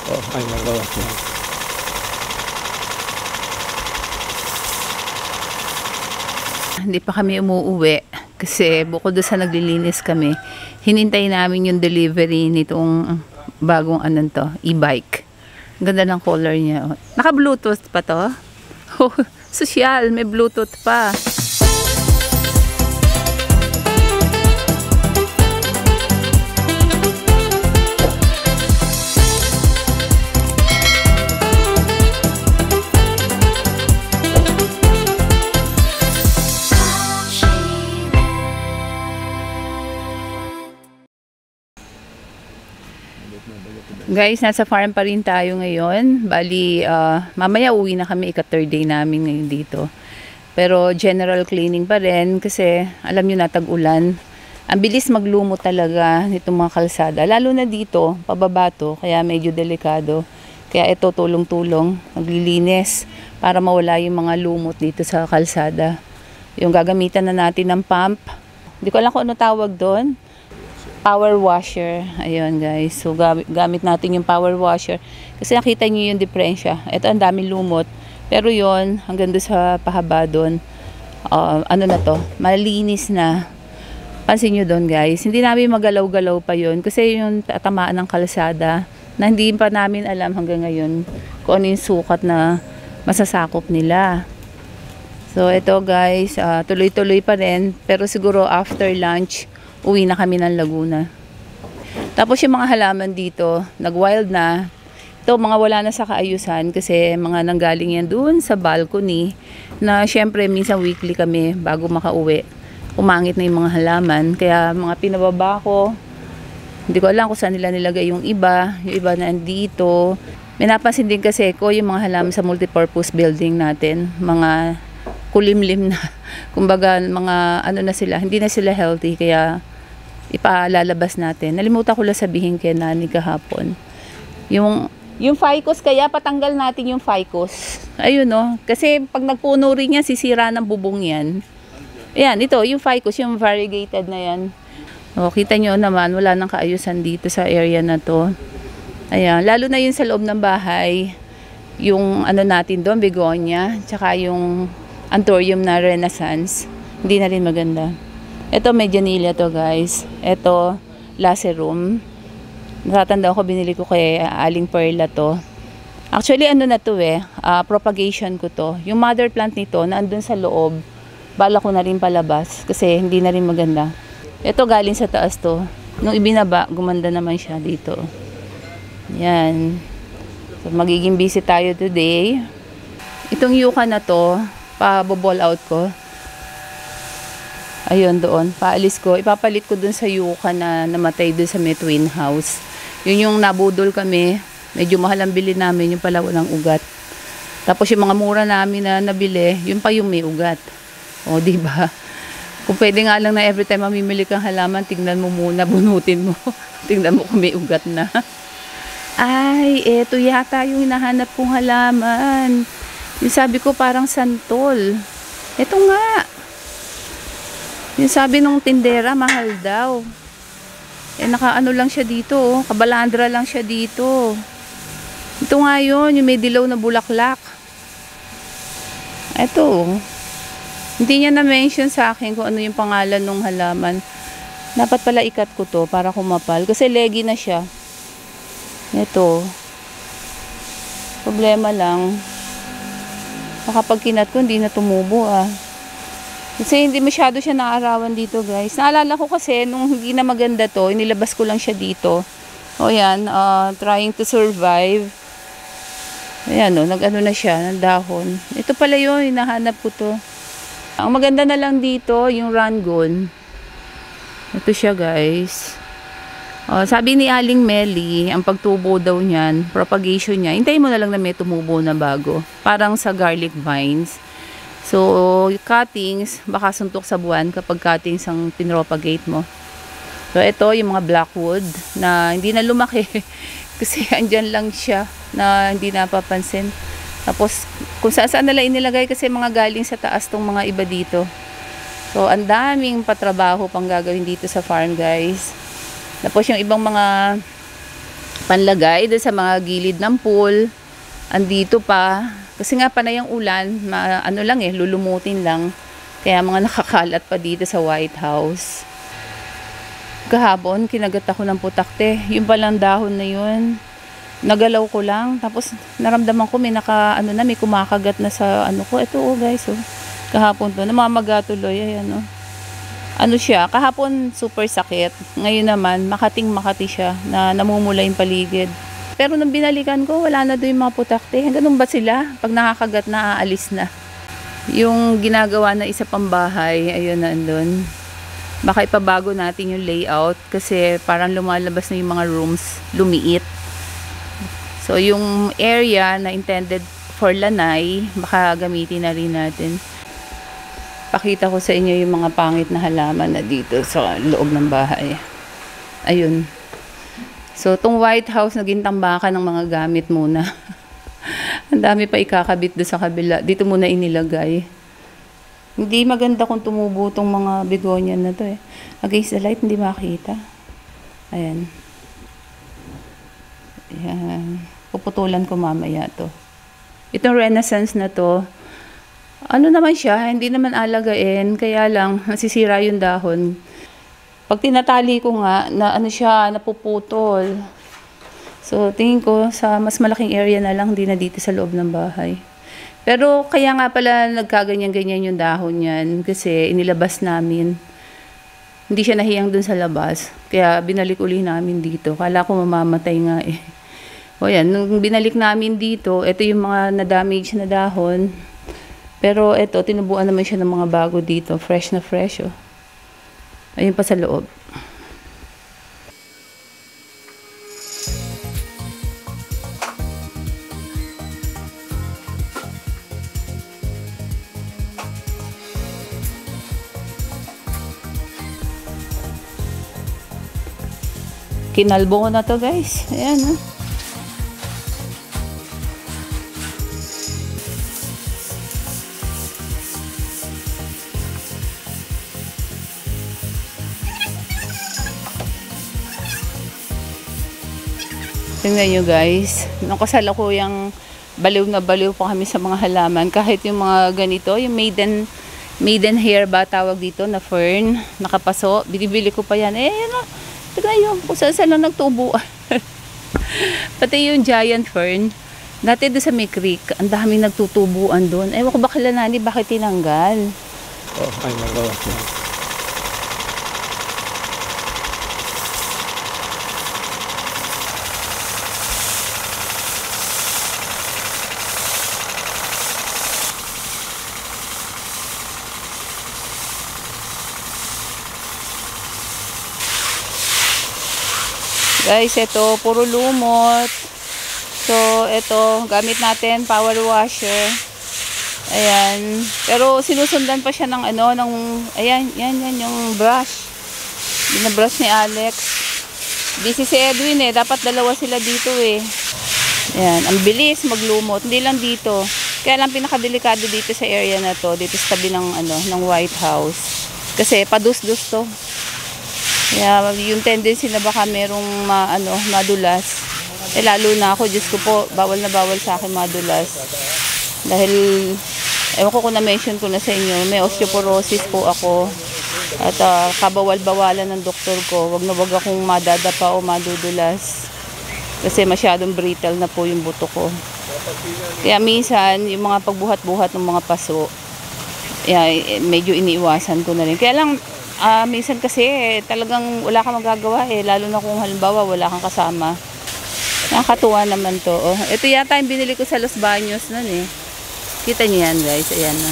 Oh, ay nagawa ko. Hindi pa kami umuuwi kasi bukod doon sa naglilinis kami, hinintay namin yung delivery nitong bagong e-bike. Ganda ng color niya. Naka-Bluetooth pa to. Oh, social, may Bluetooth pa. Guys, nasa farm pa rin tayo ngayon. Bali, mamaya uwi na kami, ika-third day namin ngayon dito. Pero general cleaning pa rin kasi alam nyo na, tag-ulan. Ang bilis maglumo talaga nitong mga kalsada. Lalo na dito, pababa to, kaya medyo delikado. Kaya ito, tulong-tulong, naglilinis para mawala yung mga lumot dito sa kalsada. Yung gagamitan na natin ng pump. Hindi ko alam kung ano tawag doon. Power washer. Ayun guys. So gamit natin yung power washer. Kasi nakita niyo yung diferensya. Ito ang daming lumot. Pero yon hanggang doon sa pahaba doon. Ano na to? Malinis na. Pansin nyo doon guys. Hindi namin magalaw-galaw pa yon. Kasi yung tatamaan ng kalsada na hindi pa namin alam hanggang ngayon kung ano yung sukat na masasakop nila. So ito guys. Tuloy-tuloy pa rin. Pero siguro after lunch uwi na kami ng Laguna. Tapos yung mga halaman dito, nag-wild na. Ito, mga wala na sa kaayusan kasi mga nanggaling yan doon sa balcony na syempre minsan weekly kami bago makauwi. Umangit na yung mga halaman. Kaya mga pinababa ko, hindi ko alam kung saan nila nilagay yung iba na andito. May napansin din kasi ko yung mga halaman sa multipurpose building natin. Mga kulimlim na. Kumbaga, mga ano na sila, hindi na sila healthy kaya ipalalabas natin. Nalimutan ko lang sabihin kay Nani kahapon. Yung ficus, kaya patanggal natin yung ficus. Ayun no. Kasi pag nagpuno rin yan, sisira ng bubong yan. Ayan, ito, yung ficus, yung variegated na yan. O, kita nyo naman, wala nang kaayusan dito sa area na to. Ayan, lalo na yun sa loob ng bahay. Yung ano natin doon, begonia, tsaka yung anthurium na renaissance. Hindi na rin maganda. Ito may janilla to guys. Ito lacerum. Natatanda ko binili ko kay Aling Perla to. Actually ano na to propagation ko to. Yung mother plant nito naandun sa loob. Bala ko na rin palabas kasi hindi na rin maganda. Ito galing sa taas to. Nung ibinaba, gumanda naman siya dito. Yan. So magiging busy tayo today. Itong yucca na to, pa-ball out ko. Ayun doon, paalis ko. Ipapalit ko dun sa yucca na namatay dun sa may twin house. Yun yung nabudol kami. Medyo mahal ang bili namin, yung pala walang ugat. Tapos yung mga mura namin na nabili, yun pa yung may ugat. O, diba? Kung pwede nga lang na every time mamimili kang halaman, tingnan mo muna, bunutin mo. Tingnan mo kung may ugat na. Ay, eto yata yung hinahanap kong halaman. Yung sabi ko parang santol. Eto nga. Yung sabi nung tindera, mahal daw. Nakaano lang siya dito, oh. Kabalandra lang siya dito. Ito nga yun, yung may dilaw na bulaklak. Ito. Hindi niya na-mention sa akin kung ano yung pangalan ng halaman. Dapat pala ikat ko to para kumapal. Kasi leggy na siya. Ito. Problema lang. Baka pag kinat ko, hindi na tumubo Kasi hindi masyado siya naarawan dito guys. Naalala ko kasi nung hindi na maganda to, inilabas ko lang siya dito. O yan, trying to survive. Ayan o, nag-ano na siya, ng dahon. Ito pala yun, hinahanap ko to. Ang maganda na lang dito, yung rangon. Ito siya guys. Sabi ni Aling Melly, ang pagtubo daw niyan, propagation niya, hintayin mo na lang na may tumubo na bago. Parang sa garlic vines. So, cuttings, baka suntok sa buwan kapag cuttings ang pinropagate mo. So, ito yung mga blackwood na hindi na lumaki. Kasi andyan lang siya na hindi napapansin. Tapos, kung saan nila inilagay kasi mga galing sa taas tong mga iba dito. So, ang daming patrabaho pang gagawin dito sa farm guys. Tapos, yung ibang mga panlagay doon sa mga gilid ng pool. Andito pa. Kasi nga panay ang ulan, ano lang lulumutin lang. Kaya mga nakakalat pa dito sa White House. Kahapon, kinagat ako ng putakte. Yung palang dahon na yun, nagalaw ko lang. Tapos naramdaman ko may may kumakagat na sa ko. Ito guys, kahapon to, namamaga tuloy. Ayan Ano siya, kahapon super sakit. Ngayon naman, Makati siya na namumula yung paligid. Pero nung binalikan ko, wala na doon yung mga putakte. Ganun ba sila? Pag nakakagat na, aalis na. Yung ginagawa na isa pang bahay, ayun na andun. Baka ipabago natin yung layout kasi parang lumalabas na yung mga rooms, lumiit. So yung area na intended for lanay, baka gamitin na rin natin. Pakita ko sa inyo yung mga pangit na halaman na dito sa loob ng bahay. Ayun. So, itong White House, naging tambakan ng mga gamit muna. Ang dami pa ikakabit doon sa kabila. Dito muna inilagay. Hindi maganda kung tumubo itong mga begonia na to Against the light, hindi makita. Ayan. Ayan. Puputulan ko mamaya to. Itong Renaissance na to, ano naman siya, hindi naman alagain, kaya lang nasisira yung dahon. Pag tinatali ko nga, na napuputol. So, tingin ko sa mas malaking area na lang, hindi na dito sa loob ng bahay. Pero kaya nga pala nagkaganyan-ganyan yung dahon yan, kasi inilabas namin. Hindi siya nahiyang dun sa labas, kaya binalik uli namin dito. Kala ko mamamatay nga O yan, nung binalik namin dito, ito yung mga na-damage na dahon. Pero ito, tinubuan naman siya ng mga bago dito. Fresh na fresh, Ayun pa sa loob. Kinalbo ko na to guys. Ayan Tingnan nyo guys, nung kasalukuyang baliw na baliw po kami sa mga halaman. Kahit yung mga ganito, yung maiden hair ba tawag dito na fern, nakapaso, binibili ko pa yan. Yan tignan nyo, kung saan lang nagtubo. Pati yung giant fern, dati doon sa may creek, ang daming nagtutubuan doon. Ewan ko ba kila nani, bakit tinanggal? Ay nagawa siya. Guys, ito, puro lumot. So, ito, gamit natin, power washer. Ayan. Pero, sinusundan pa siya ng ayan, yan, yung brush. Binabrush ni Alex. Busy si Edwin dapat dalawa sila dito Ayan, ang bilis maglumot. Hindi lang dito. Kaya lang pinakadelikado dito sa area na to, dito sa tabi ng White House. Kasi, padus-dus to. Kaya yung tendency na baka merong madulas. Lalo na ako, Diyos ko po, bawal na bawal sa akin madulas. Dahil, ewan ko kung na-mention ko na sa inyo, may osteoporosis po ako. At kabawal-bawalan ng doktor ko, wag na wag akong madadapa o madudulas. Kasi masyadong brittle na po yung buto ko. Kaya minsan, yung mga pagbuhat-buhat ng mga paso, medyo iniiwasan ko na rin. Kaya lang, minsan kasi talagang wala kang magagawa lalo na kung halimbawa wala kang kasama. Nakakatuwa naman to. Ito yata yung binili ko sa Los Baños nun Kita niyo yan guys, ayan na.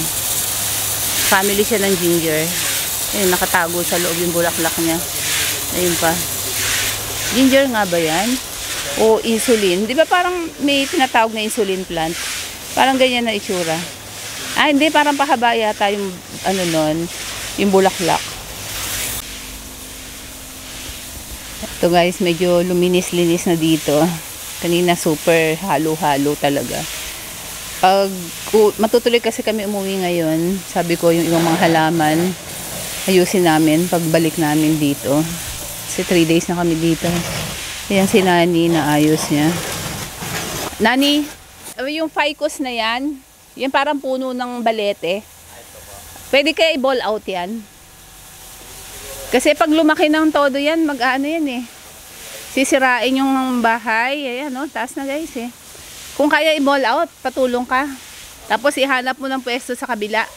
Family siya ng ginger. Ayun, nakatago sa loob yung bulaklak niya. Ayun pa. Ginger nga ba yan? O insulin? Di ba parang may tinatawag na insulin plant? Parang ganyan na itsura. Hindi, parang pahaba yata yung yung bulaklak. Ito guys, medyo luminis-linis na dito. Kanina super halo-halo talaga. Pag matutuloy kasi kami umuwi ngayon, sabi ko yung ibang mga halaman, ayusin namin pagbalik namin dito. Kasi 3 days na kami dito. Ayan si Nani na ayos niya. Nani, yung ficus na yan, yan parang puno ng balete. Pwede kaya i-ball out yan? Kasi pag lumaki ng todo yan, mag-ano yan eh. Sisirain yung bahay. Ayan, no? Taas na guys eh. Kung kaya i-ball out, patulong ka. Tapos ihanap mo ng pwesto sa kabila.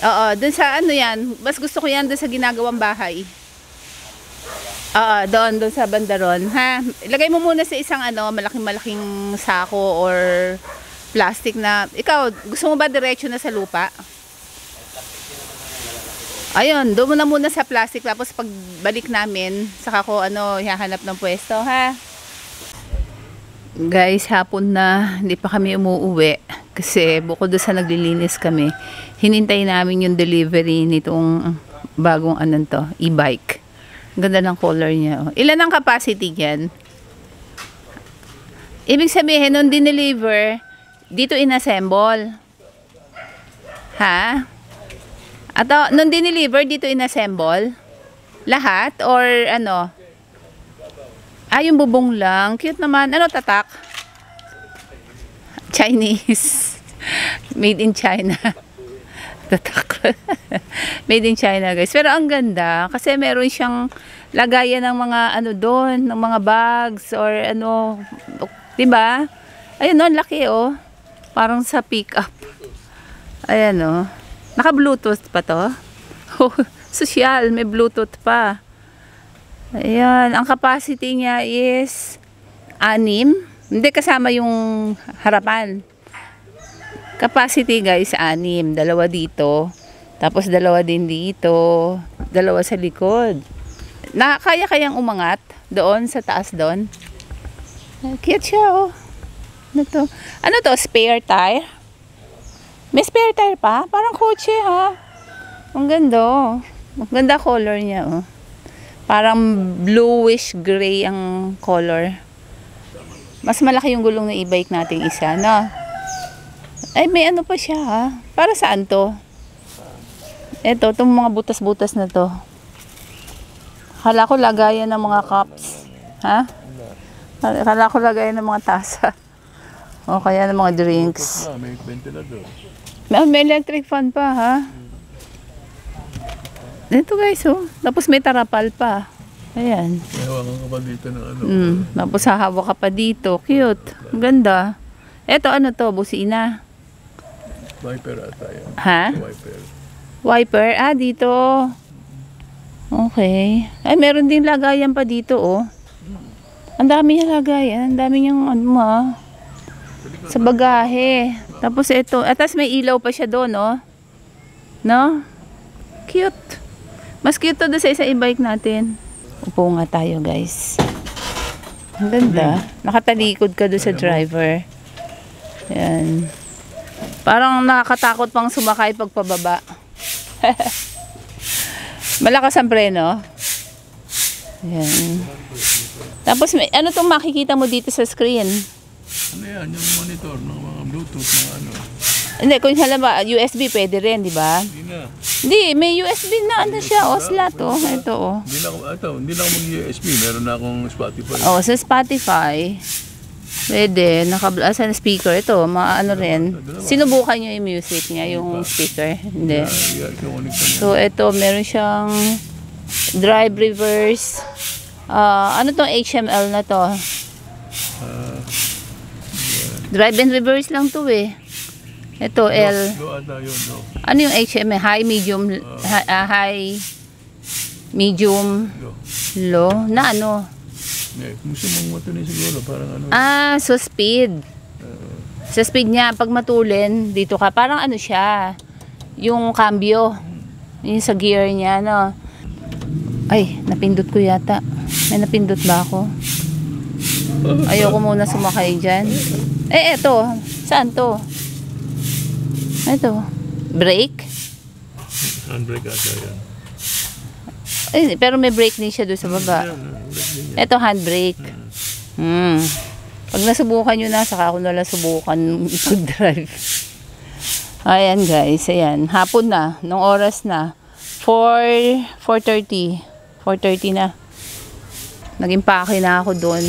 Oo, dun sa ano yan. Mas gusto ko yan dun sa ginagawang bahay. Oo, doon sa bandaron. Ha? Ilagay mo muna sa isang ano, malaking-malaking sako or plastic na. Ikaw, gusto mo ba diretso na sa lupa? Ayun, doon na muna sa plastic. Tapos pagbalik namin, saka ko ano, hahanap ng pwesto, ha? Guys, hapon na, hindi pa kami umuuwi. Kasi bukod doon sa naglilinis kami, hinintay namin yung delivery nitong bagong ano to, e-bike. Ganda ng color niya. Oh. Ilan ang capacity niyan? Ibig sabihin, nung dineliver, dito inassemble. Ha? At nung dineliver, dito inassemble? Lahat? Or ano? Yung bubong lang. Cute naman. Ano tatak? Chinese. Made in China. Tatak. Made in China guys. Pero ang ganda. Kasi meron siyang lagayan ng mga ano doon. Ng mga bags or ano. Diba? Ayun no, laki oh. Parang sa pick up. Ayan oh. Naka Bluetooth pa to. Oh, social. May Bluetooth pa. Ayan. Ang capacity niya is 6. Hindi kasama yung harapan. Capacity guys, 6. 2 dito. Tapos 2 din dito. 2 sa likod. Kaya-kayang umangat doon sa taas doon. Cute siya oh. Ano to? Ano to? Spare tire? May spare tire pa? Parang kotse ha. Ang ganda oh. Ang ganda color niya oh. Parang bluish gray ang color. Mas malaki yung gulong ng e-bike nating isa, no? Ay, may ano pa siya, ha? Para saan to? Ito, itong mga butas-butas na to. Akala ko lagayan ng mga cups. Ha? Akala ko lagayan ng mga tasa. O kaya ng mga drinks. May ventilador. May electric fan pa, ha? Ito guys, oh. Tapos may tarapal pa. Ayan. May hawakan ka pa dito ng ano. Tapos hahawak ka pa dito. Cute. Ang ganda. Ito, ano to? Busina. Wiper ata yan. Ha? Wiper. Wiper? Dito. Okay. Ay, meron din lagayan pa dito, oh. Ang dami niya lagayan. Ang dami niyang, ano, sa bagahe. Tapos ito. Atas may ilaw pa siya doon, oh. No? Cute. Mas cute to doon sa isa e-bike natin. Upo nga tayo, guys. Ang ganda. Nakatalikod ka doon sa driver. Yan. Parang nakakatakot pang sumakay pagpababa. Malakas ang preno. Yan. Tapos, ano itong makikita mo dito sa screen? Ano yan? Yung monitor ng mga Bluetooth na ano. Hindi, kung halimbawa, USB pwede rin, di ba? Hindi na. Hindi, may USB na ano siya, o slot, oh. Ito, oh. Hindi na ako mag-USB. Meron na akong Spotify. Oh, sa Spotify. Pwede, naka-as an speaker. Ito, mga ano rin. Sinubukan nyo yung music niya, yung speaker. Hindi. So, ito, meron siyang drive reverse. Ano tong HML na to? Drive and reverse lang to eh. Ito, L. Ano yung HML? High, medium, high, medium, low. Na ano? Gusto mong matuloy siguro, parang ano. So speed. Sa speed niya, pag matulin, dito ka, parang ano siya, yung cambio. Yung sa gear niya, no. Ay, napindot ko yata. May napindot ba ako? Ayoko muna sumakay dyan. Eto. Saan to? Ito. Brake? Handbrake ata yan. Pero may brake din siya doon sa baba. Ito, handbrake. Pag nasubukan nyo na, saka ako nalang subukan mag-drive. Ayan guys, ayan. Hapon na. Nung oras na. 4:30 na. Nag-impake na ako doon.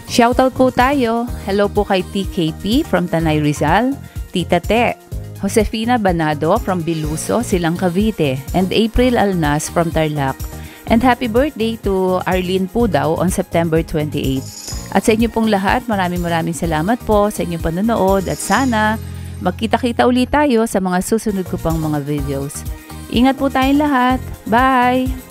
Shoutout po tayo. Hello po kay TKP from Tanay Rizal, Tita Te, Josefina Banado from Biluso, Silang Cavite, and April Alnas from Tarlac. And happy birthday to Arlene Pudaw on September 28. At sa inyo pong lahat, maraming salamat po sa inyong panonood at sana magkita-kita ulit tayo sa mga susunod ko pang mga videos. Ingat po tayong lahat. Bye!